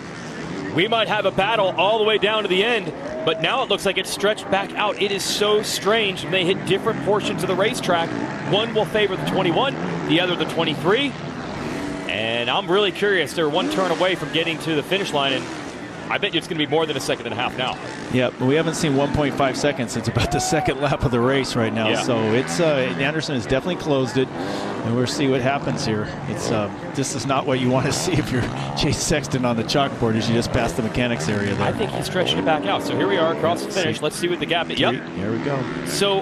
[SPEAKER 1] We might have a battle all the way down to the end. but now it looks like it's stretched back out. It is so strange when they hit different portions of the racetrack. One will favor the 21, the other the 23. And I'm really curious. They're one turn away from getting to the finish line, and I bet you it's going to be more than a second and a half now.
[SPEAKER 9] Yeah, we haven't seen 1.5 seconds since about the second lap of the race right now.
[SPEAKER 1] Yeah.
[SPEAKER 9] So it's Anderson has definitely closed it, and we'll see what happens here. It's this is not what you want to see if you're Chase Sexton on the chalkboard as you just pass the mechanics area there.
[SPEAKER 1] I think he's stretching it back out. So here we are across the finish. Let's see what the gap is. Yep.
[SPEAKER 9] Here we go.
[SPEAKER 1] So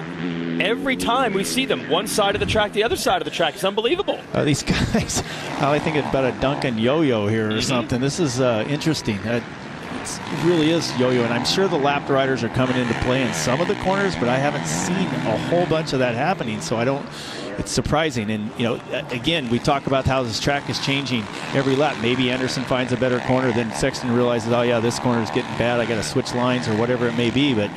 [SPEAKER 1] every time we see them, one side of the track, the other side of the track. It's unbelievable.
[SPEAKER 9] These guys, I think it's about a Duncan yo-yo here or something. This is interesting. It really is yo-yo, and I'm sure the lapped riders are coming into play in some of the corners, but I haven't seen a whole bunch of that happening, so I don't. It's surprising. And again, we talk about how this track is changing every lap. Maybe Anderson finds a better corner, then Sexton realizes, oh yeah, this corner is getting bad, I got to switch lines or whatever it may be. But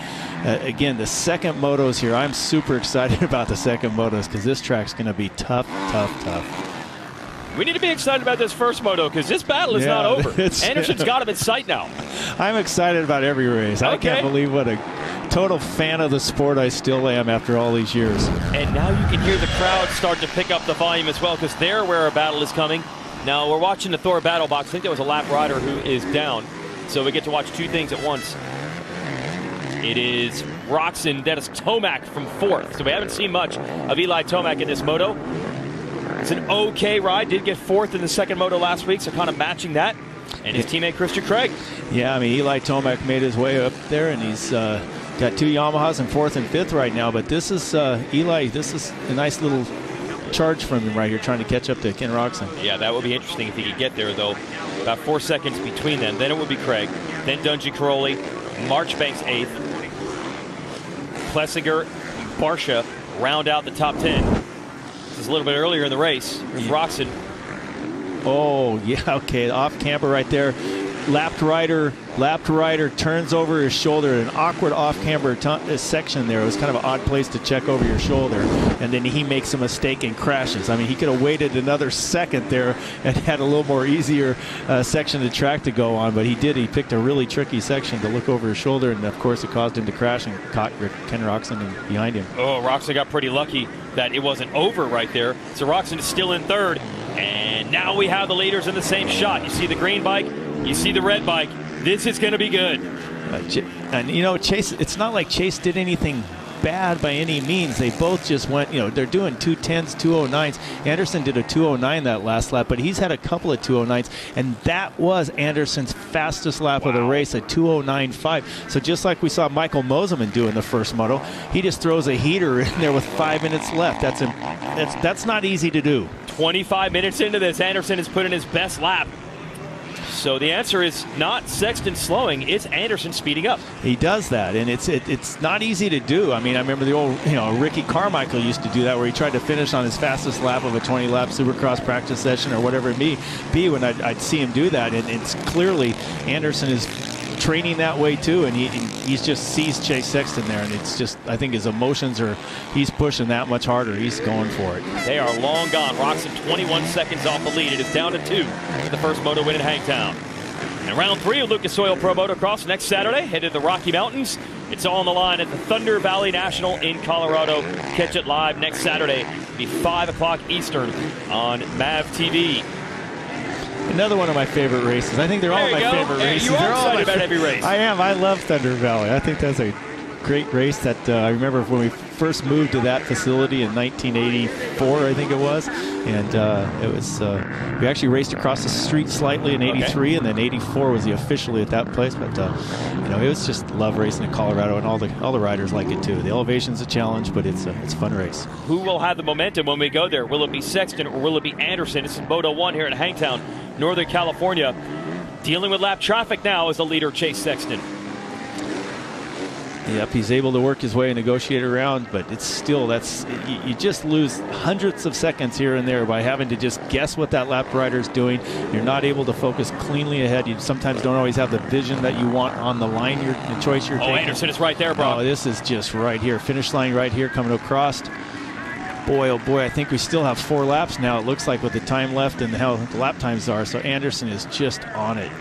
[SPEAKER 9] again, the second motos here, I'm super excited about the second motos because this track's going to be tough.
[SPEAKER 1] We need to be excited about this first moto because this battle is not over. Anderson's got him in sight now.
[SPEAKER 9] I'm excited about every race. I can't believe what a total fan of the sport I still am after all these years.
[SPEAKER 1] And now you can hear the crowd start to pick up the volume as well because they're where a battle is coming. Now we're watching the Thor battle box. I think there was a lap rider who is down. So we get to watch two things at once. It is Roczen, that is Tomac from 4th. So we haven't seen much of Eli Tomac in this moto. It's an okay ride. Did get 4th in the second moto last week, so kind of matching that. And his teammate Christian Craig.
[SPEAKER 9] Yeah, I mean, Eli Tomac made his way up there, and he's got 2 Yamahas in 4th and 5th right now. But this is Eli. This is a nice little charge from him right here, trying to catch up to Ken Roczen.
[SPEAKER 1] Yeah, that would be interesting if he could get there, though. About 4 seconds between them. Then it would be Craig. Then Dungey Caroli. Marchbanks 8th. Plessinger, Barsha round out the top 10. A little bit earlier in the race with Roczen.
[SPEAKER 9] Oh yeah, okay, off camber right there. Lapped rider turns over his shoulder. An awkward off camber section there. It was kind of an odd place to check over your shoulder, and then he makes a mistake and crashes. I mean, he could have waited another second there and had a little more easier section of the track to go on, but he did. He picked a really tricky section to look over his shoulder, and of course it caused him to crash and caught Ken Roczen behind him.
[SPEAKER 1] Oh, Roczen got pretty lucky that it wasn't over right there. So Roczen is still in 3rd, and now we have the leaders in the same shot. You see the green bike, you see the red bike. This is going to be good.
[SPEAKER 9] And Chase, it's not like Chase did anything bad by any means. They both just went, they're doing 210s, 209s. Anderson did a 209 that last lap, but he's had a couple of 209s, and that was Anderson's fastest lap of the race, a 209.5. So just like we saw Michael Moseman do in the first moto, he just throws a heater in there with 5 minutes left. That's not easy to do.
[SPEAKER 1] 25 minutes into this, Anderson has put in his best lap. So the answer is not Sexton slowing, it's Anderson speeding up.
[SPEAKER 9] He does that, and it's not easy to do. I mean, I remember the old, Ricky Carmichael used to do that, where he tried to finish on his fastest lap of a 20-lap Supercross practice session or whatever it may be, when I'd see him do that. And it's clearly Anderson is training that way too, and he just sees Chase Sexton there, and it's just, I think his emotions are, he's pushing that much harder. He's going for it.
[SPEAKER 1] They are long gone. Roczen 21 seconds off the lead. It is down to 2 for the first moto win in Hangtown. And round 3 of Lucas Oil Pro Motocross next Saturday, headed to the Rocky Mountains. It's all on the line at the Thunder Valley National in Colorado. Catch it live next Saturday. It'll be 5 o'clock Eastern on MAV TV.
[SPEAKER 9] Another one of my favorite races. I think they're all my favorite races.
[SPEAKER 1] You are excited about every race.
[SPEAKER 9] I am. I love Thunder Valley. I think that's a great race. That I remember when we first moved to that facility in 1984, I think it was. And it was we actually raced across the street slightly in '83, and then '84 was officially at that place. But it was just love racing in Colorado, and all the riders like it too. The elevation's a challenge, but it's a fun race.
[SPEAKER 1] Who will have the momentum when we go there? Will it be Sexton or will it be Anderson? This is Moto 1 here in Hangtown, Northern California. Dealing with lap traffic now is the leader, Chase Sexton.
[SPEAKER 9] Yep, he's able to work his way and negotiate around, but it's still, you just lose hundreds of seconds here and there by having to just guess what that lap rider's doing. You're not able to focus cleanly ahead. You sometimes don't always have the vision that you want on the line, the choice you're taking.
[SPEAKER 1] Anderson is right there, bro.
[SPEAKER 9] Oh, this is just right here. Finish line right here coming across. Boy, oh boy, I think we still have 4 laps now, it looks like, with the time left and how the lap times are. So Anderson is just on it.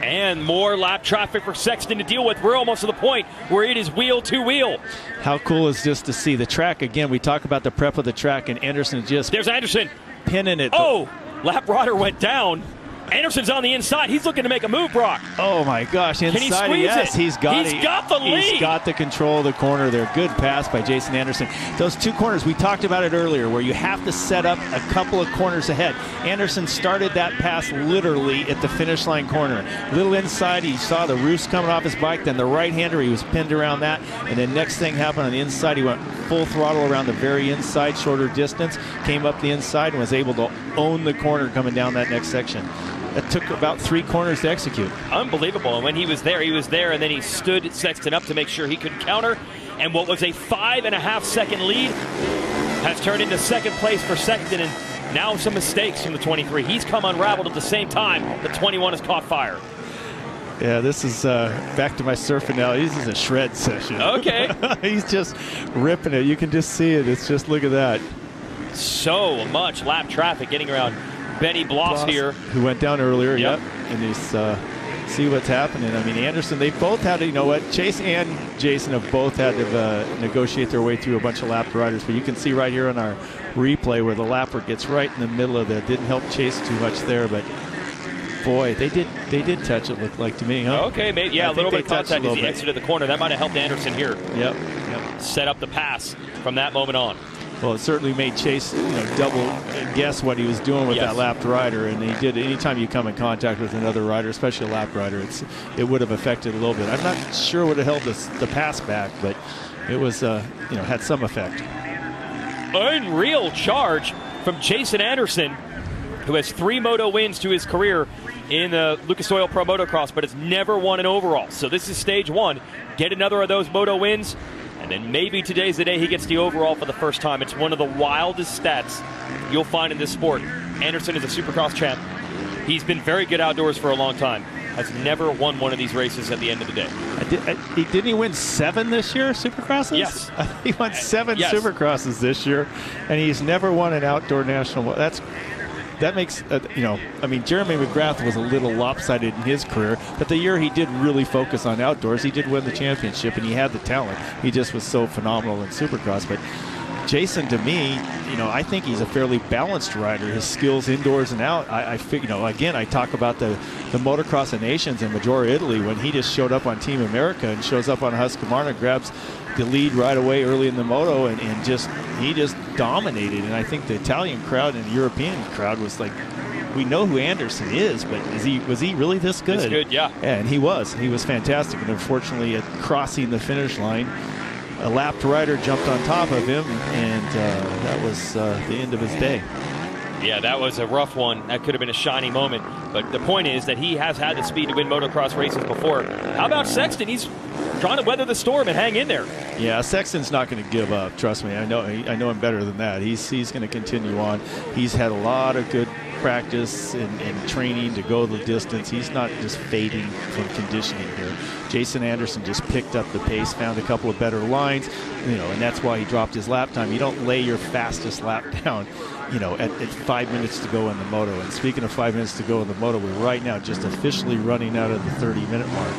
[SPEAKER 1] And more lap traffic for Sexton to deal with. We're almost to the point where it is wheel to wheel.
[SPEAKER 9] How cool is this to see the track again? We talk about the prep of the track, and Anderson just
[SPEAKER 1] there's Anderson
[SPEAKER 9] pinning it.
[SPEAKER 1] Oh, lap rider went down. Anderson's on the inside. He's looking to make a move, Brock.
[SPEAKER 9] Oh, my gosh. Inside,
[SPEAKER 1] can he squeeze
[SPEAKER 9] yes,
[SPEAKER 1] it?
[SPEAKER 9] He's got
[SPEAKER 1] the lead.
[SPEAKER 9] He's got the control of the corner there. Good pass by Jason Anderson. Those two corners, we talked about it earlier, where you have to set up a couple of corners ahead. Anderson started that pass literally at the finish line corner. Little inside, he saw the roost coming off his bike, then the right-hander, he was pinned around that, and then next thing happened on the inside, he went full throttle around the very inside, shorter distance, came up the inside and was able to own the corner coming down that next section. It took about 3 corners to execute.
[SPEAKER 1] Unbelievable. And when he was there, and then he stood Sexton up to make sure he could counter. And what was a 5.5-second lead has turned into second place for Sexton. And now some mistakes from the 23. He's come unraveled at the same time. The 21 has caught fire.
[SPEAKER 9] Yeah, this is back to my surf analogy. This is a shred session.
[SPEAKER 1] Okay.
[SPEAKER 9] He's just ripping it. You can just see it. It's just, look at that.
[SPEAKER 1] So much lap traffic getting around Benny Bloss here.
[SPEAKER 9] Who went down earlier, yep. And he's see what's happening. I mean, Anderson, they both had to, you know what, Chase and Jason have both had to negotiate their way through a bunch of lap riders. But you can see right here on our replay where the lapper gets right in the middle of that. Didn't help Chase too much there, but boy, they did touch it, looked like to me, huh?
[SPEAKER 1] Okay, maybe, yeah, a little bit of contact as he exited the corner. That might have helped Anderson here.
[SPEAKER 9] Yep.
[SPEAKER 1] Set up the pass from that moment on.
[SPEAKER 9] Well, it certainly made Chase, double guess what he was doing with that lapped rider, and he did. Anytime you come in contact with another rider, especially a lapped rider, it would have affected a little bit. I'm not sure it would have held the pass back, but it was, had some effect.
[SPEAKER 1] Unreal charge from Jason Anderson, who has 3 moto wins to his career in the Lucas Oil Pro Motocross, but has never won an overall. So this is stage 1. Get another of those moto wins, and then maybe today's the day he gets the overall for the first time. It's one of the wildest stats you'll find in this sport. Anderson is a Supercross champ. He's been very good outdoors for a long time. Has never won one of these races at the end of the day.
[SPEAKER 9] Didn't he win 7 this year, Supercrosses?
[SPEAKER 1] Yes.
[SPEAKER 9] He won 7 Supercrosses this year, and he's never won an outdoor national. That makes, Jeremy McGrath was a little lopsided in his career, but the year he did really focus on outdoors, he did win the championship, and he had the talent. He just was so phenomenal in Supercross. But Jason, to me, I think he's a fairly balanced rider. His skills indoors and out, again, I talk about the Motocross of Nations in Major Italy when he just showed up on Team America and shows up on Husqvarna, grabs the lead right away early in the moto, and he just dominated. And I think the Italian crowd and the European crowd was like, we know who Anderson is, but was he really this good?
[SPEAKER 1] This good, yeah.
[SPEAKER 9] And he was fantastic. And unfortunately, at crossing the finish line, a lapped rider jumped on top of him, and that was the end of his day.
[SPEAKER 1] Yeah, that was a rough one. That could have been a shiny moment. But the point is that he has had the speed to win motocross races before. How about Sexton? He's trying to weather the storm and hang in there.
[SPEAKER 9] Yeah, Sexton's not going to give up. Trust me, I know him better than that. He's going to continue on. He's had a lot of good practice and training to go the distance. He's not just fading from conditioning here. Jason Anderson just picked up the pace, found a couple of better lines, and that's why he dropped his lap time. You don't lay your fastest lap down, at 5 minutes to go in the moto. And speaking of 5 minutes to go in the moto, we're right now just officially running out of the 30-minute mark.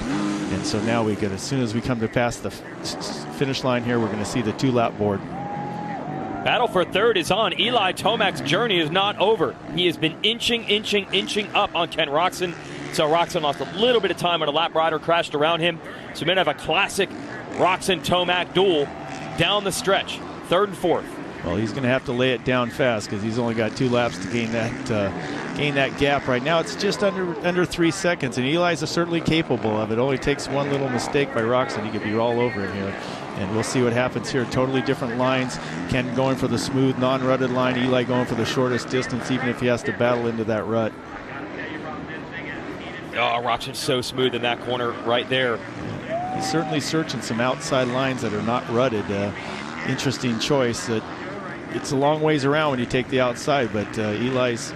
[SPEAKER 9] And so now as soon as we come to pass the finish line here, we're going to see the 2-lap board.
[SPEAKER 1] Battle for third is on. Eli Tomac's journey is not over. He has been inching up on Ken Roczen. So Roczen lost a little bit of time when a lap rider crashed around him. So we're going to have a classic Roczen-Tomac duel down the stretch, 3rd and 4th.
[SPEAKER 9] Well, he's going to have to lay it down fast because he's only got 2 laps to gain that gap. Right now, it's just under 3 seconds, and Eli's certainly capable of it. It only takes one little mistake by Roczen. He could be all over him here. And we'll see what happens here. Totally different lines. Ken going for the smooth, non-rutted line. Eli going for the shortest distance, even if he has to battle into that rut.
[SPEAKER 1] Oh, Roczen's so smooth in that corner right there.
[SPEAKER 9] He's certainly searching some outside lines that are not rutted. Interesting choice. It's a long ways around when you take the outside, but Eli's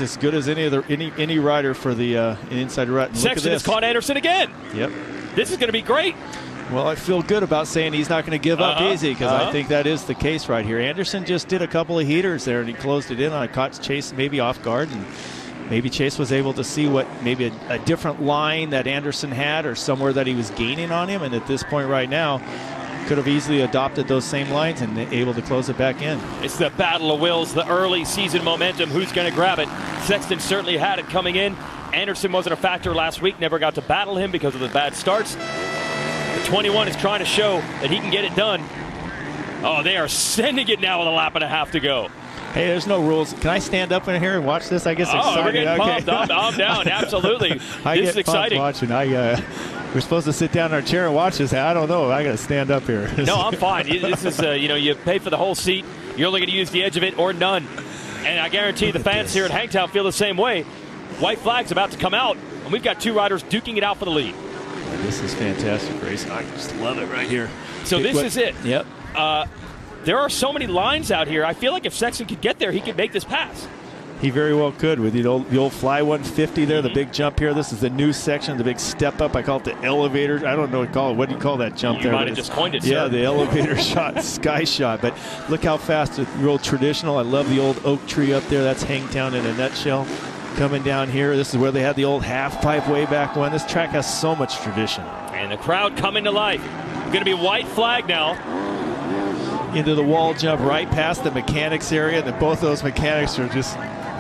[SPEAKER 9] as good as any rider for the inside rut. And
[SPEAKER 1] Sexton has caught Anderson again.
[SPEAKER 9] Yep.
[SPEAKER 1] This is going to be great.
[SPEAKER 9] Well, I feel good about saying he's not going to give up easy because I think that is the case right here. Anderson just did a couple of heaters there, and he closed it in on a caught Chase maybe off guard, and maybe Chase was able to see what maybe a different line that Anderson had or somewhere that he was gaining on him. And at this point right now, could have easily adopted those same lines and able to close it back in.
[SPEAKER 1] It's the battle of wills, the early season momentum. Who's going to grab it? Sexton certainly had it coming in. Anderson wasn't a factor last week, never got to battle him because of the bad starts. The 21 is trying to show that he can get it done. Oh, they are sending it now with a lap and a half to go.
[SPEAKER 9] Hey, there's no rules. Can I stand up in here and watch this? I guess exciting.
[SPEAKER 1] We're getting pumped.
[SPEAKER 9] Okay.
[SPEAKER 1] I'm down, absolutely. This is exciting.
[SPEAKER 9] Watching. We're supposed to sit down in our chair and watch this. I don't know. I got to stand up here.
[SPEAKER 1] No, I'm fine. This is, you pay for the whole seat. You're only going to use the edge of it or none. And I guarantee the fans here at Hangtown feel the same way. White flag's about to come out, and we've got two riders duking it out for the lead.
[SPEAKER 9] This is fantastic racing. I just love it right here.
[SPEAKER 1] So this is it.
[SPEAKER 9] Yep.
[SPEAKER 1] There are so many lines out here. I feel like if Sexton could get there, he could make this pass.
[SPEAKER 9] He very well could with the old fly 150 there, the big jump here. This is the new section, the big step up. I call it the elevator. I don't know what to call it. What do you call that jump there?
[SPEAKER 1] You might have just coined it,
[SPEAKER 9] Yeah,
[SPEAKER 1] sir.
[SPEAKER 9] the elevator shot, sky shot. But look how fast, the real traditional. I love the old oak tree up there. That's Hangtown in a nutshell. Coming down here, this is where they had the old half pipe way back when. This track has so much tradition.
[SPEAKER 1] And the crowd coming to life. Going to be white flag now.
[SPEAKER 9] Into the wall jump right past the mechanics area. And then both of those mechanics are just,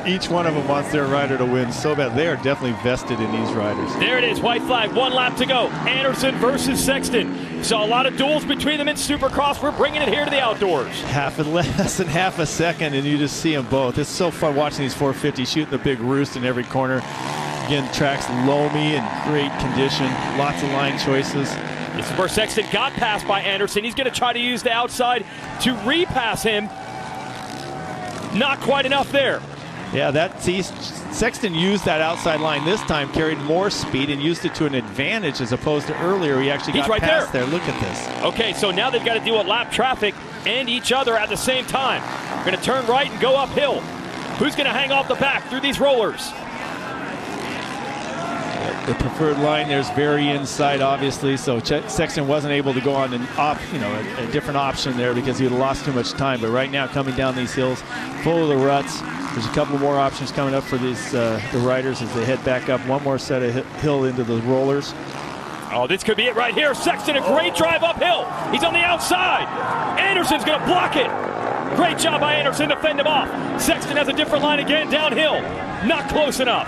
[SPEAKER 9] each one of them wants their rider to win so bad. They are definitely vested in these riders.
[SPEAKER 1] There it is, white flag, 1 lap to go. Anderson versus Sexton. Saw a lot of duels between them in Supercross. We're bringing it here to the outdoors.
[SPEAKER 9] Less than half a second, and you just see them both. It's so fun watching these 450 shooting the big roost in every corner. Again, track's loamy and great condition. Lots of line choices.
[SPEAKER 1] This is where Sexton got passed by Anderson. He's going to try to use the outside to repass him. Not quite enough there.
[SPEAKER 9] Yeah, Sexton used that outside line this time, carried more speed and used it to an advantage as opposed to earlier. He actually got
[SPEAKER 1] right
[SPEAKER 9] past there. Look at this.
[SPEAKER 1] Okay, so now they've got to deal with lap traffic and each other at the same time. Going to turn right and go uphill. Who's going to hang off the back through these rollers?
[SPEAKER 9] The preferred line there's very inside, obviously, so Sexton wasn't able to go on a different option there because he had lost too much time. But right now, coming down these hills, full of the ruts, there's a couple more options coming up for these the riders as they head back up. One more set of hill into the rollers.
[SPEAKER 1] Oh, this could be it right here. Sexton, a great drive uphill. He's on the outside. Anderson's going to block it. Great job by Anderson to fend him off. Sexton has a different line again downhill. Not close enough.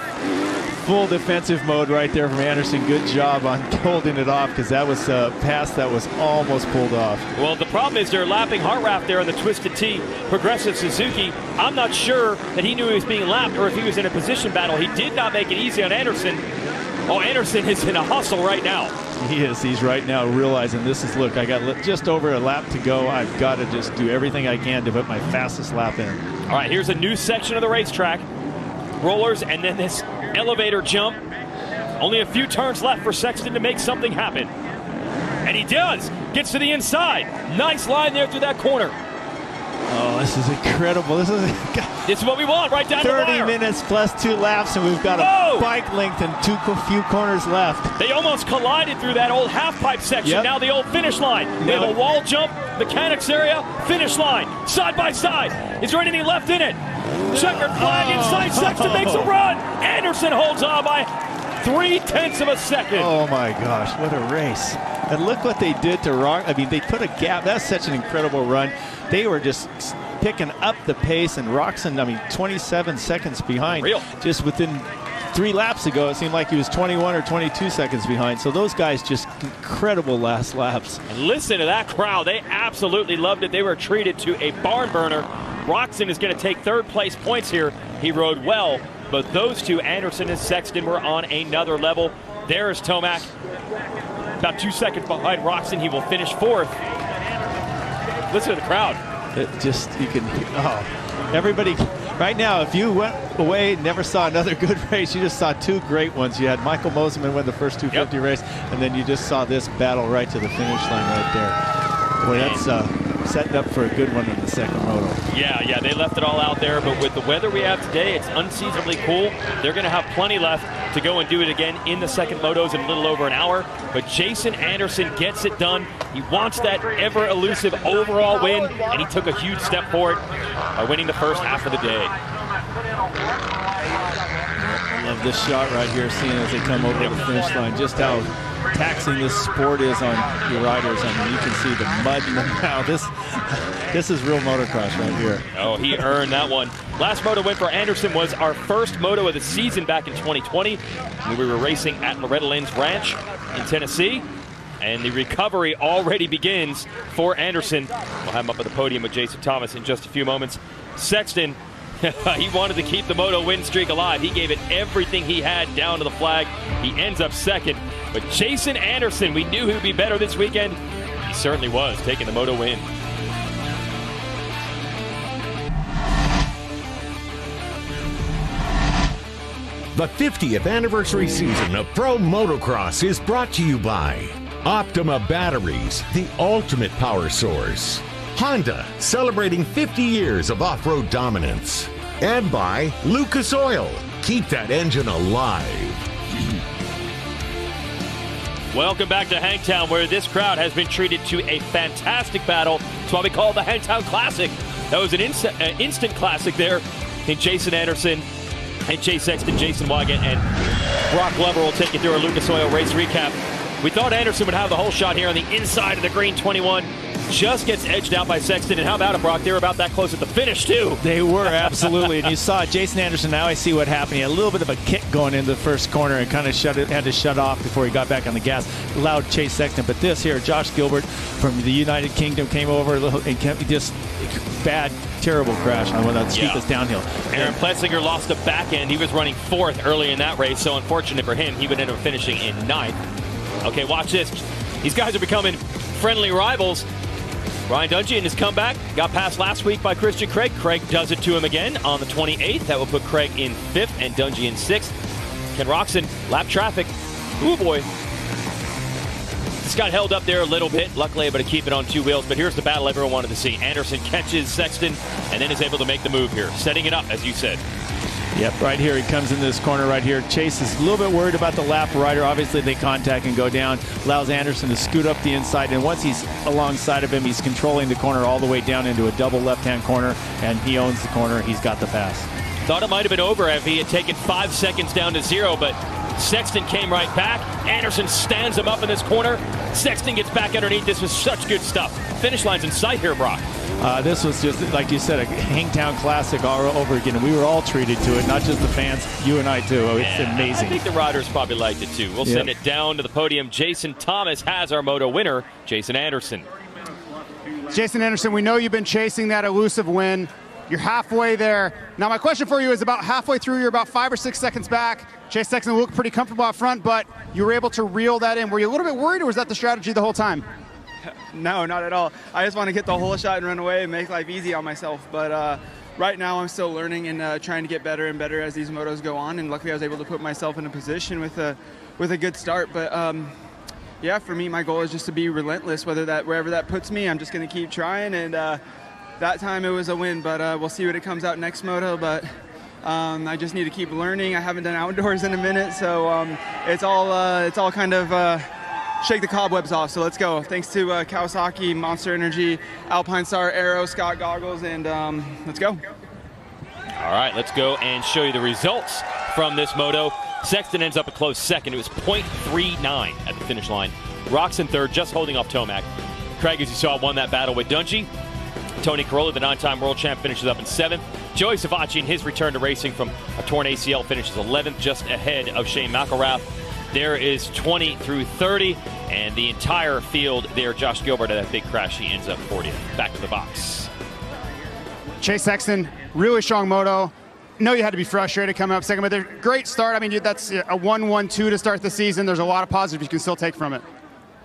[SPEAKER 9] Full defensive mode right there from Anderson. Good job on holding it off because that was a pass that was almost pulled off.
[SPEAKER 1] Well, the problem is they're lapping Hartraft there on the Twisted T Progressive Suzuki. I'm not sure that he knew he was being lapped or if he was in a position battle. He did not make it easy on Anderson. Oh, Anderson is in a hustle right now.
[SPEAKER 9] He is. He's right now realizing this is, look, I got just over a lap to go. I've got to just do everything I can to put my fastest lap in.
[SPEAKER 1] All right, here's a new section of the racetrack. Rollers and then this elevator jump. Only a few turns left for Sexton to make something happen. And he does. Gets to the inside. Nice line there through that corner.
[SPEAKER 9] Oh, this is incredible. This
[SPEAKER 1] is what we want right down the wire.
[SPEAKER 9] 30 minutes plus 2 laps, and we've got a bike length and few corners left.
[SPEAKER 1] They almost collided through that old half-pipe section. Yep. Now the old finish line. They have a wall jump, mechanics area, finish line, side by side. Is there anything left in it? Checkered flag inside. Sexton makes a run. Anderson holds on by 0.3 of a second.
[SPEAKER 9] Oh my gosh, what a race. And look what they did to Rock. I mean, they put a gap. That's such an incredible run. They were just picking up the pace, and Roxon, 27 seconds behind. Just within 3 laps ago, it seemed like he was 21 or 22 seconds behind. So those guys just incredible last laps.
[SPEAKER 1] And listen to that crowd. They absolutely loved it. They were treated to a barn burner. Roxon is going to take 3rd place points here. He rode well, but those two, Anderson and Sexton, were on another level. There is Tomac, about 2 seconds behind Roxon. He will finish 4th. Listen to the crowd.
[SPEAKER 9] Everybody, right now, if you went away and never saw another good race, you just saw 2 great ones. You had Michael Moseman win the first 250 race, and then you just saw this battle right to the finish line right there. Boy, that's setting up for a good one in the second moto.
[SPEAKER 1] Yeah, they left it all out there, but with the weather we have today, it's unseasonably cool. They're going to have plenty left to go and do it again in the second motos in a little over an hour. But Jason Anderson gets it done. He wants that ever-elusive overall win, and he took a huge step forward by winning the first half of the day.
[SPEAKER 9] this shot right here, seeing as they come over the finish line, just how taxing this sport is on the riders. I mean, you can see the mud in them now. This is real motocross right here.
[SPEAKER 1] Oh, he earned that one. Last moto win for Anderson was our first moto of the season back in 2020. When we were racing at Loretta Lynn's Ranch in Tennessee. And the recovery already begins for Anderson. We'll have him up at the podium with Jason Thomas in just a few moments. Sexton, he wanted to keep the moto win streak alive. He gave it everything he had down to the flag. He ends up second. But Jason Anderson, we knew he would be better this weekend. He certainly was, taking the moto win.
[SPEAKER 8] The 50th anniversary season of Pro Motocross is brought to you by Optima Batteries, the ultimate power source. Honda, celebrating 50 years of off-road dominance. And by Lucas Oil, keep that engine alive.
[SPEAKER 1] Welcome back to Hangtown, where this crowd has been treated to a fantastic battle. That's why we call it the Hangtown Classic. That was an instant classic there in Jason Anderson and Chase Sexton, Jason Wygant, and Brock Glover will take you through our Lucas Oil race recap. We thought Anderson would have the whole shot here on the inside of the green 21. Just gets edged out by Sexton, and how about it, Brock? They were about that close at the finish, too.
[SPEAKER 9] They were, absolutely. And you saw Jason Anderson. Now I see what happened. He had a little bit of a kick going into the first corner and kind of had to shut off before he got back on the gas. Allowed Chase Sexton. But this here, Josh Gilbert from the United Kingdom came over and just bad, terrible crash on one of the steepest downhill.
[SPEAKER 1] Aaron Plessinger lost the back end. He was running fourth early in that race, so unfortunate for him, he would end up finishing in ninth. Okay, watch this. These guys are becoming friendly rivals. Ryan Dungey in his comeback got passed last week by Christian Craig. Craig does it to him again on the 28th. That will put Craig in 5th and Dungey in 6th. Ken Roxon, lap traffic. Ooh, boy. Just got held up there a little bit. Luckily able to keep it on two wheels. But here's the battle everyone wanted to see. Anderson catches Sexton and then is able to make the move here. Setting it up, as you said.
[SPEAKER 9] Yep, right here he comes in this corner right here. Chase is a little bit worried about the lap rider. Obviously they contact and go down. Allows Anderson to scoot up the inside, and once he's alongside of him, he's controlling the corner all the way down into a double left-hand corner, and he owns the corner. He's got the pass.
[SPEAKER 1] Thought it might have been over if he had taken 5 seconds down to 0, but Sexton came right back. Anderson stands him up in this corner. Sexton gets back underneath. This was such good stuff. Finish line's in sight here, Brock.
[SPEAKER 9] This was just, like you said, a Hangtown Classic all over again. And we were all treated to it, not just the fans, you and I too. It's amazing.
[SPEAKER 1] I think the riders probably liked it too. We'll send it down to the podium. Jason Thomas has our moto winner, Jason Anderson.
[SPEAKER 7] Jason Anderson, we know you've been chasing that elusive win. You're halfway there. Now my question for you is about halfway through, you're about 5 or 6 seconds back. Chase Sexton looked pretty comfortable out front, but you were able to reel that in. Were you a little bit worried, or was that the strategy the whole time?
[SPEAKER 13] No, not at all. I just want to get the whole shot and run away and make life easy on myself. But right now I'm still learning and trying to get better and better as these motos go on. And luckily I was able to put myself in a position with a good start. But yeah, for me, my goal is just to be relentless. Wherever that puts me, I'm just going to keep trying. And that time it was a win, but we'll see what it comes out next moto. But I just need to keep learning. I haven't done outdoors in a minute, so it's all kind of shake the cobwebs off. So let's go. Thanks to Kawasaki, Monster Energy, Alpine Star, Aero, Scott Goggles, and let's go.
[SPEAKER 1] All right, let's go and show you the results from this moto. Sexton ends up a close second. It was .39 at the finish line. Roxon third, just holding off Tomac. Craig, as you saw, won that battle with Dungey. Tony Carolla, the 9-time world champ, finishes up in 7th. Joey Savacci, in his return to racing from a torn ACL, finishes 11th, just ahead of Shane McElrath. There is 20 through 30, and the entire field there. Josh Gilbert at that big crash, he ends up 40th. Back to the box.
[SPEAKER 7] Chase Sexton, really strong moto. know you had to be frustrated coming up second, but they're great start. I mean, that's a 1-1-2 to start the season. There's a lot of positives you can still take from it.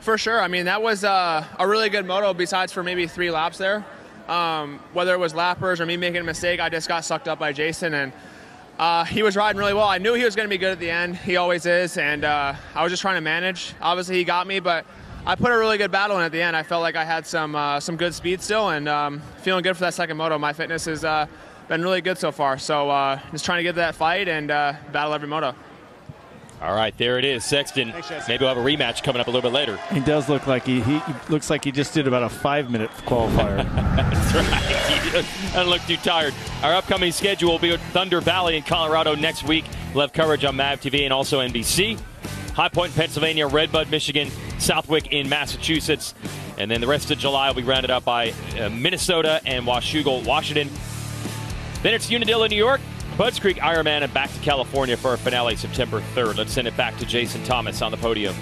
[SPEAKER 6] For sure. I mean, that was a really good moto besides for maybe 3 laps there. Whether it was lappers or me making a mistake, I just got sucked up by Jason, and he was riding really well. I knew he was going to be good at the end. He always is, and I was just trying to manage. Obviously, he got me, but I put a really good battle in at the end. I felt like I had some good speed still, and feeling good for that second moto. My fitness has been really good so far, so just trying to get to that fight and battle every moto.
[SPEAKER 1] All right, there it is, Sexton. Maybe we'll have a rematch coming up a little bit later.
[SPEAKER 9] He does look like he looks like he just did about a 5-minute qualifier.
[SPEAKER 1] That's right. He doesn't look too tired. Our upcoming schedule will be at Thunder Valley in Colorado next week. We'll have coverage on MAV TV and also NBC. High Point in Pennsylvania, Redbud, Michigan, Southwick in Massachusetts. And then the rest of July will be rounded up by Minnesota and Washougal, Washington. Then it's Unadilla, New York, Budds Creek, Ironman, and back to California for our finale September 3rd. Let's send it back to Jason Thomas on the podium.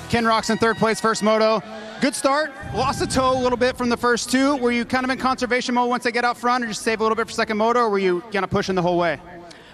[SPEAKER 7] Ken Roczen, third place, first moto. Good start. Lost a toe a little bit from the first two. Were you kind of in conservation mode once they get out front, or just save a little bit for second moto, or were you kind of pushing the whole way?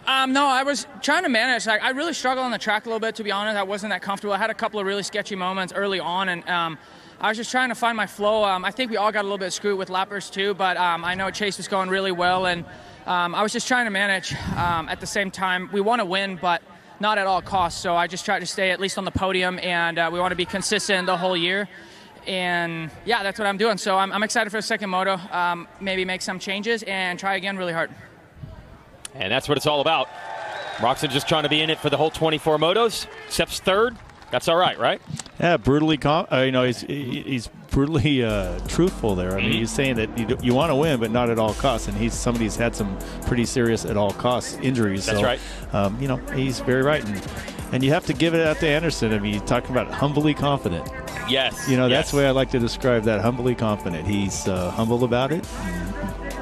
[SPEAKER 5] No, I was trying to manage. I really struggled on the track a little bit, to be honest. I wasn't that comfortable. I had a couple of really sketchy moments early on, and I was just trying to find my flow. I think we all got a little bit screwed with lappers too, but I know Chase was going really well, and I was just trying to manage. At the same time, we want to win, but not at all costs. So I just tried to stay at least on the podium, and we want to be consistent the whole year. And yeah, that's what I'm doing. So I'm excited for the second moto. Maybe make some changes and try again really hard.
[SPEAKER 1] And that's what it's all about. Roczen just trying to be in it for the whole 24 motos. Steps third. That's all right, right?
[SPEAKER 9] Yeah, brutally. He's brutally truthful there. I mean, he's saying that you want to win, but not at all costs. And he's somebody who's had some pretty serious at all costs injuries.
[SPEAKER 1] That's right.
[SPEAKER 9] He's very right. And you have to give it out to Anderson. I mean, you're talking about humbly confident.
[SPEAKER 1] Yes.
[SPEAKER 9] That's the way I like to describe that, humbly confident. He's humble about it,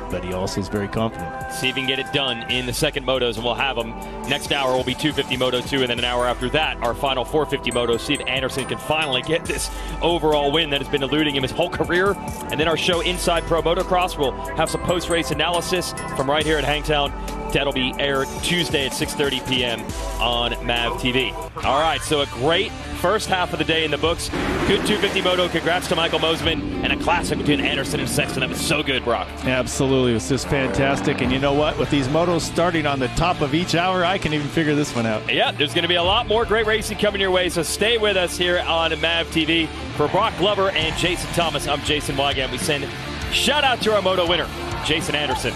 [SPEAKER 9] but he also is very confident.
[SPEAKER 1] See if he can get it done in the second motos, and we'll have them. Next hour will be 250 Moto 2, and then an hour after that, our final 450 Moto. See if Anderson can finally get this overall win that has been eluding him his whole career. And then our show Inside Pro Motocross will have some post-race analysis from right here at Hangtown. That'll be aired Tuesday at 6:30 p.m. on MAV TV. All right, so a great first half of the day in the books. Good 250 Moto. Congrats to Michael Mosiman, and a classic between Anderson and Sexton. That was so good, Brock.
[SPEAKER 9] Absolutely. It was just fantastic. And you know what? With these motos starting on the top of each hour, I can even figure this one out.
[SPEAKER 1] Yeah, there's going to be a lot more great racing coming your way, so stay with us here on MAV TV. For Brock Glover and Jason Thomas, I'm Jason Wygant. We send shout out to our moto winner, Jason Anderson.